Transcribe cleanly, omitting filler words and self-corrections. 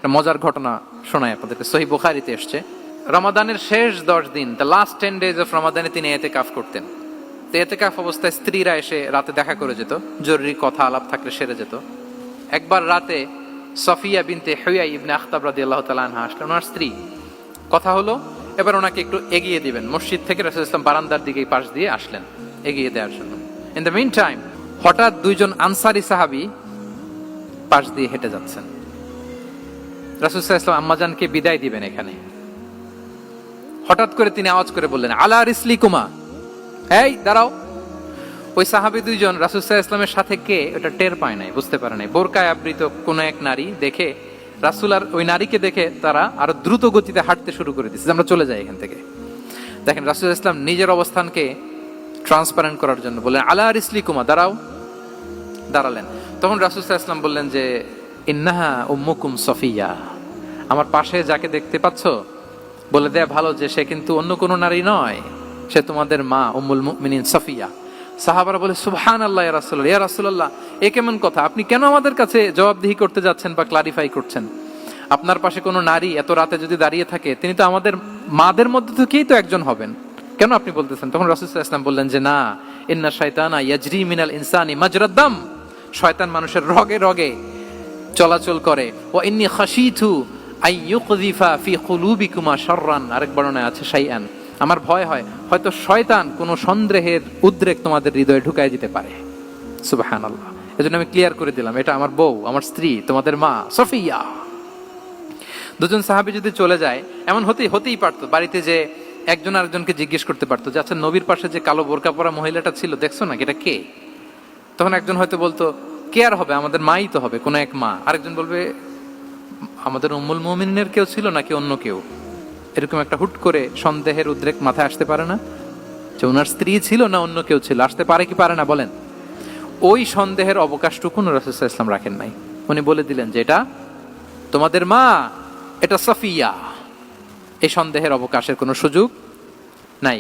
একটা মজার ঘটনা শোনায় আপনাদেরকে। সহিহ বুখারীতে এসেছে, রমাদানের শেষ 10 দিন, দ্য লাস্ট 10 days অফ রমাদানে তিনি ইতিকাফ করতেন। তো ইতিকাফ অবস্থায় স্ত্রীরা এসে রাতে দেখা করে যেত, জরুরি কথা আলাপ থাকলে সেরে যেত। একবার রাতে সফিয়া বিনতে হুয়াই ইবনে আখতাব রাদিয়াল্লাহু তাআলা আনহা আসলেন, ওনার স্ত্রী। কথা হলো এবার ওনাকে একটু এগিয়ে দিবেন, মসজিদ থেকে রাসূলুল্লাহ সাল্লাল্লাহু আলাইহি ওয়াসাল্লাম বারান্দার দিকে পাশ দিয়ে আসলেন এগিয়ে দেওয়ার জন্য। ইন দ্য মিন টাইম হঠাৎ দুইজন আনসারী সাহাবী পাশ দিয়ে হেঁটে যাচ্ছেন। রাসূলুল্লাহ সাল্লাল্লাহু আলাইহি ওয়াসাল্লাম আম্মাজানকে বিদায় দিবেন এখানে, হঠাৎ করে তিনি আওয়াজ করে বললেন, আলা রিসলিকুমা, এই দাঁড়াও। ওই সাহাবী দুইজন রাসূলুল্লাহ সাল্লাল্লাহু আলাইহি ওয়াসাল্লামের সাথে কে ওটা টের পায় নাই, বুঝতে পারে নাই। বোরকায় আবৃত কোন এক নারী দেখে রাসূল আর ওই নারীকে দেখে তারা আরো দ্রুত গতিতে হাঁটতে শুরু করে দিচ্ছে, আমরা চলে যাই এখান থেকে। দেখেন রাসূলুল্লাহ সাল্লাল্লাহু আলাইহি ওয়াসাল্লাম নিজের অবস্থানকে ট্রান্সপারেন্ট করার জন্য বললেন, আলা রিসলিকুমা, দাঁড়াও। দাঁড়ালেন। তখন রাসূল সাল্লাল্লাহু আলাইহি ওয়াসাল্লাম বললেন যে, ইন্নাহা উম্মুকুম সফিয়া, আমার পাশে যাকে দেখতে পাচ্ছ বলে দেয়া ভালো যে সে কিন্তু অন্য কোনো নারী নয়, সে তোমাদের মা উম্মুল মুমিনিন সফিয়া। সাহাবারা বলে, সুবহানাল্লাহ ইয়া রাসূলুল্লাহ, ইয়া রাসূলুল্লাহ, এ কেমন কথা? আপনি কেন আমাদের কাছে জবাবদিহি করতে যাচ্ছেন বা ক্লারিফাই করছেন? আপনার পাশে কোনো নারী এত রাতে যদি দাঁড়িয়ে থাকে, তিনি তো আমাদের মাদের মধ্যে থেকেই তো একজন হবেন, কেন আপনি বলতেছেন? তখন রাসূল সাল্লাল্লাহু আলাইহি ওয়াসাল্লাম বললেন যে, না, ইন্না শাইতানা ইয়াজরি মিনাল ইনসানি মাজরাদ দাম, শয়তান মানুষের রগে রগে চলাচল করে। ওয়া ইন্নী খাশিতু আই ইউকযিফা ফি কুলুবিকুমা শাররান, আরেক বর্ণনায় আছে শাইআন, আমার ভয় হয় হয়তো শয়তান কোনো সন্দেহের উদ্রেক তোমাদের হৃদয়ে ঢুকায় দিতে পারে। সুবহানাল্লাহ। এজন্য আমি ক্লিয়ার করে দিলাম, এটা আমার বউ, আমার স্ত্রী, তোমাদের মা সফিয়া। দুজন সাহাবী যদি চলে যায়, এমন হতেই পারতো বাড়িতে যে একজন আরেকজনকে জিজ্ঞেস করতে পারতো যে, আচ্ছা নবীর পাশে যে কালো বোরকা পরা মহিলাটা ছিল দেখছো না, এটা কে? তখন একজন হয়তো বলতো, কে আর হবে, আমাদের মাই তো হবে, কোনো এক মা। আরেকজন বলবে, আমাদের উম্মুল মুমিনিনের কেউ ছিল নাকি অন্য কেউ? এরকম একটা হুট করে সন্দেহের উদ্রেক মাথায় আসতে পারে না যে ওনার স্ত্রী ছিল না অন্য কেউ ছিল? আসতে পারে কি পারে না বলেন? ওই সন্দেহের অবকাশটুকু রাসূল সাল্লাল্লাহু আলাইহি ওয়াসাল্লাম রাখেন নাই। উনি বলে দিলেন যে এটা তোমাদের মা, এটা সফিয়া। এই সন্দেহের অবকাশের কোনো সুযোগ নাই।